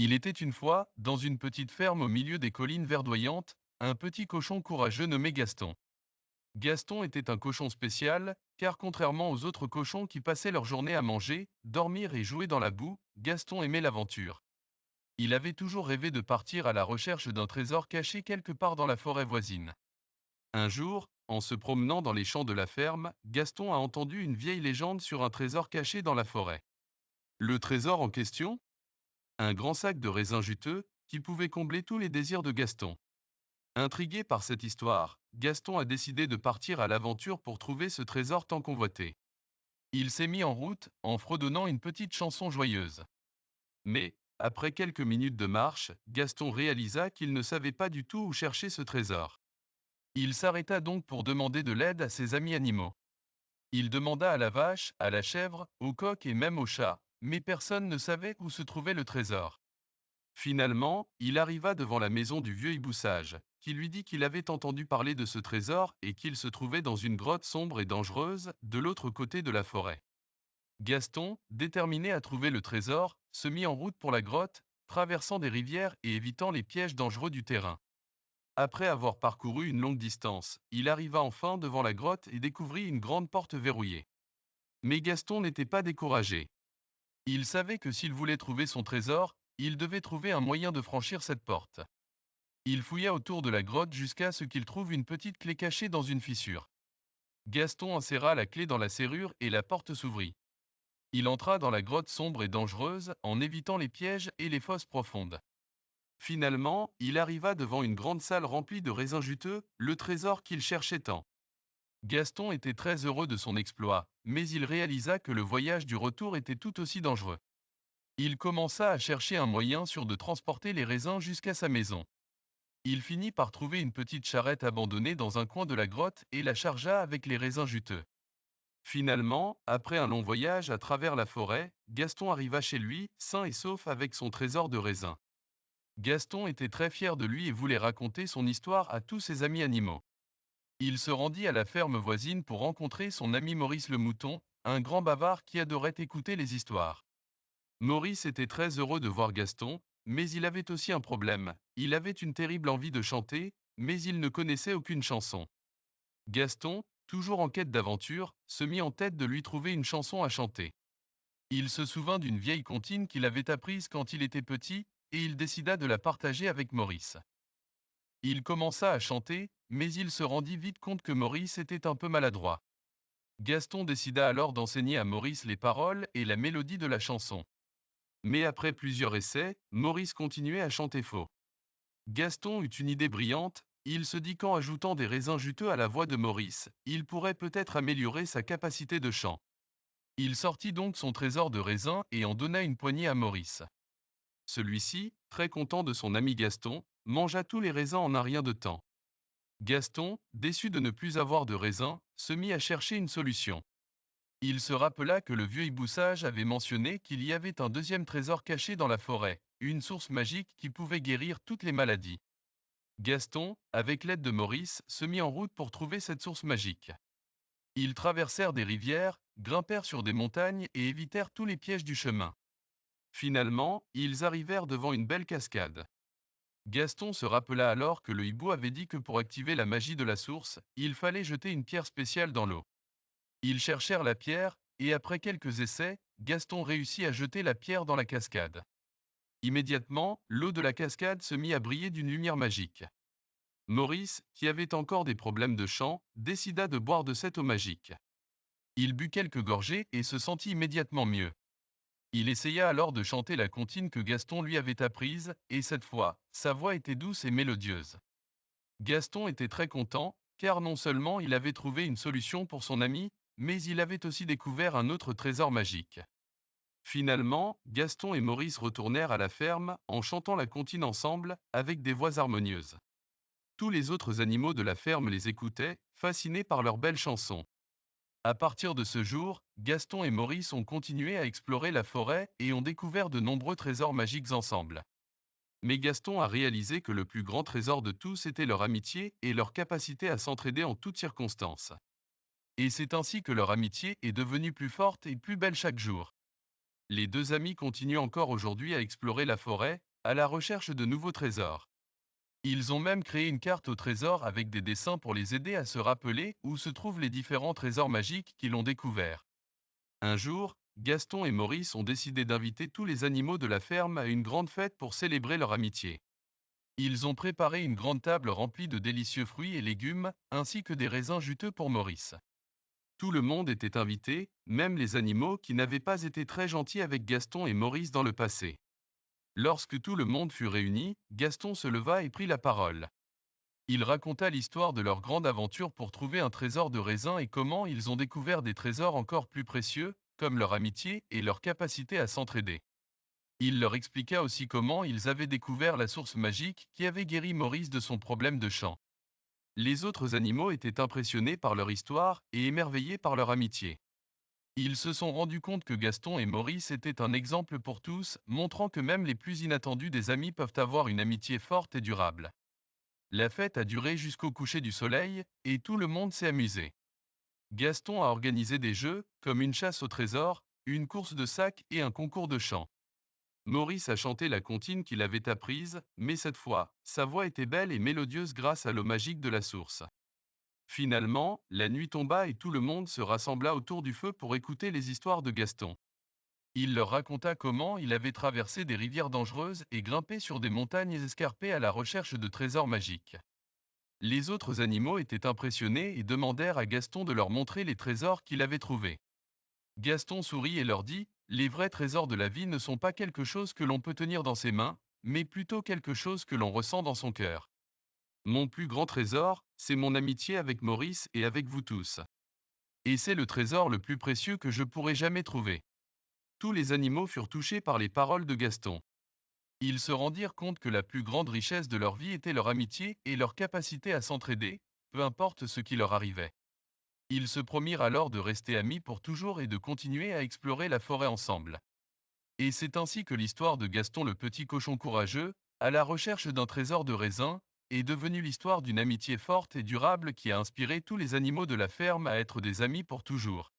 Il était une fois, dans une petite ferme au milieu des collines verdoyantes, un petit cochon courageux nommé Gaston. Gaston était un cochon spécial, car contrairement aux autres cochons qui passaient leur journée à manger, dormir et jouer dans la boue, Gaston aimait l'aventure. Il avait toujours rêvé de partir à la recherche d'un trésor caché quelque part dans la forêt voisine. Un jour, en se promenant dans les champs de la ferme, Gaston a entendu une vieille légende sur un trésor caché dans la forêt. Le trésor en question? Un grand sac de raisins juteux qui pouvait combler tous les désirs de Gaston. Intrigué par cette histoire, Gaston a décidé de partir à l'aventure pour trouver ce trésor tant convoité. Il s'est mis en route en fredonnant une petite chanson joyeuse. Mais, après quelques minutes de marche, Gaston réalisa qu'il ne savait pas du tout où chercher ce trésor. Il s'arrêta donc pour demander de l'aide à ses amis animaux. Il demanda à la vache, à la chèvre, au coq et même au chat, mais personne ne savait où se trouvait le trésor. Finalement, il arriva devant la maison du vieux hibou-sage, qui lui dit qu'il avait entendu parler de ce trésor et qu'il se trouvait dans une grotte sombre et dangereuse, de l'autre côté de la forêt. Gaston, déterminé à trouver le trésor, se mit en route pour la grotte, traversant des rivières et évitant les pièges dangereux du terrain. Après avoir parcouru une longue distance, il arriva enfin devant la grotte et découvrit une grande porte verrouillée. Mais Gaston n'était pas découragé. Il savait que s'il voulait trouver son trésor, il devait trouver un moyen de franchir cette porte. Il fouilla autour de la grotte jusqu'à ce qu'il trouve une petite clé cachée dans une fissure. Gaston inséra la clé dans la serrure et la porte s'ouvrit. Il entra dans la grotte sombre et dangereuse en évitant les pièges et les fosses profondes. Finalement, il arriva devant une grande salle remplie de raisins juteux, le trésor qu'il cherchait tant. Gaston était très heureux de son exploit, mais il réalisa que le voyage du retour était tout aussi dangereux. Il commença à chercher un moyen sûr de transporter les raisins jusqu'à sa maison. Il finit par trouver une petite charrette abandonnée dans un coin de la grotte et la chargea avec les raisins juteux. Finalement, après un long voyage à travers la forêt, Gaston arriva chez lui, sain et sauf avec son trésor de raisins. Gaston était très fier de lui et voulait raconter son histoire à tous ses amis animaux. Il se rendit à la ferme voisine pour rencontrer son ami Maurice le mouton, un grand bavard qui adorait écouter les histoires. Maurice était très heureux de voir Gaston, mais il avait aussi un problème. Il avait une terrible envie de chanter, mais il ne connaissait aucune chanson. Gaston, toujours en quête d'aventure, se mit en tête de lui trouver une chanson à chanter. Il se souvint d'une vieille comptine qu'il avait apprise quand il était petit, et il décida de la partager avec Maurice. Il commença à chanter, mais il se rendit vite compte que Maurice était un peu maladroit. Gaston décida alors d'enseigner à Maurice les paroles et la mélodie de la chanson. Mais après plusieurs essais, Maurice continuait à chanter faux. Gaston eut une idée brillante, il se dit qu'en ajoutant des raisins juteux à la voix de Maurice, il pourrait peut-être améliorer sa capacité de chant. Il sortit donc son trésor de raisins et en donna une poignée à Maurice. Celui-ci, très content de son ami Gaston, mangea tous les raisins en un rien de temps. Gaston, déçu de ne plus avoir de raisins, se mit à chercher une solution. Il se rappela que le vieux hibou-sage avait mentionné qu'il y avait un deuxième trésor caché dans la forêt, une source magique qui pouvait guérir toutes les maladies. Gaston, avec l'aide de Maurice, se mit en route pour trouver cette source magique. Ils traversèrent des rivières, grimpèrent sur des montagnes et évitèrent tous les pièges du chemin. Finalement, ils arrivèrent devant une belle cascade. Gaston se rappela alors que le hibou avait dit que pour activer la magie de la source, il fallait jeter une pierre spéciale dans l'eau. Ils cherchèrent la pierre, et après quelques essais, Gaston réussit à jeter la pierre dans la cascade. Immédiatement, l'eau de la cascade se mit à briller d'une lumière magique. Maurice, qui avait encore des problèmes de chant, décida de boire de cette eau magique. Il but quelques gorgées et se sentit immédiatement mieux. Il essaya alors de chanter la comptine que Gaston lui avait apprise, et cette fois, sa voix était douce et mélodieuse. Gaston était très content, car non seulement il avait trouvé une solution pour son ami, mais il avait aussi découvert un autre trésor magique. Finalement, Gaston et Maurice retournèrent à la ferme en chantant la comptine ensemble, avec des voix harmonieuses. Tous les autres animaux de la ferme les écoutaient, fascinés par leurs belles chansons. À partir de ce jour, Gaston et Maurice ont continué à explorer la forêt et ont découvert de nombreux trésors magiques ensemble. Mais Gaston a réalisé que le plus grand trésor de tous était leur amitié et leur capacité à s'entraider en toutes circonstances. Et c'est ainsi que leur amitié est devenue plus forte et plus belle chaque jour. Les deux amis continuent encore aujourd'hui à explorer la forêt, à la recherche de nouveaux trésors. Ils ont même créé une carte au trésor avec des dessins pour les aider à se rappeler où se trouvent les différents trésors magiques qu'ils ont découverts. Un jour, Gaston et Maurice ont décidé d'inviter tous les animaux de la ferme à une grande fête pour célébrer leur amitié. Ils ont préparé une grande table remplie de délicieux fruits et légumes, ainsi que des raisins juteux pour Maurice. Tout le monde était invité, même les animaux qui n'avaient pas été très gentils avec Gaston et Maurice dans le passé. Lorsque tout le monde fut réuni, Gaston se leva et prit la parole. Il raconta l'histoire de leur grande aventure pour trouver un trésor de raisins et comment ils ont découvert des trésors encore plus précieux, comme leur amitié et leur capacité à s'entraider. Il leur expliqua aussi comment ils avaient découvert la source magique qui avait guéri Maurice de son problème de chant. Les autres animaux étaient impressionnés par leur histoire et émerveillés par leur amitié. Ils se sont rendus compte que Gaston et Maurice étaient un exemple pour tous, montrant que même les plus inattendus des amis peuvent avoir une amitié forte et durable. La fête a duré jusqu'au coucher du soleil, et tout le monde s'est amusé. Gaston a organisé des jeux, comme une chasse au trésor, une course de sac et un concours de chant. Maurice a chanté la comptine qu'il avait apprise, mais cette fois, sa voix était belle et mélodieuse grâce à l'eau magique de la source. Finalement, la nuit tomba et tout le monde se rassembla autour du feu pour écouter les histoires de Gaston. Il leur raconta comment il avait traversé des rivières dangereuses et grimpé sur des montagnes escarpées à la recherche de trésors magiques. Les autres animaux étaient impressionnés et demandèrent à Gaston de leur montrer les trésors qu'il avait trouvés. Gaston sourit et leur dit : « Les vrais trésors de la vie ne sont pas quelque chose que l'on peut tenir dans ses mains, mais plutôt quelque chose que l'on ressent dans son cœur. Mon plus grand trésor, c'est mon amitié avec Maurice et avec vous tous. Et c'est le trésor le plus précieux que je pourrai jamais trouver. » Tous les animaux furent touchés par les paroles de Gaston. Ils se rendirent compte que la plus grande richesse de leur vie était leur amitié et leur capacité à s'entraider, peu importe ce qui leur arrivait. Ils se promirent alors de rester amis pour toujours et de continuer à explorer la forêt ensemble. Et c'est ainsi que l'histoire de Gaston le petit cochon courageux, à la recherche d'un trésor de raisin, est devenue l'histoire d'une amitié forte et durable qui a inspiré tous les animaux de la ferme à être des amis pour toujours.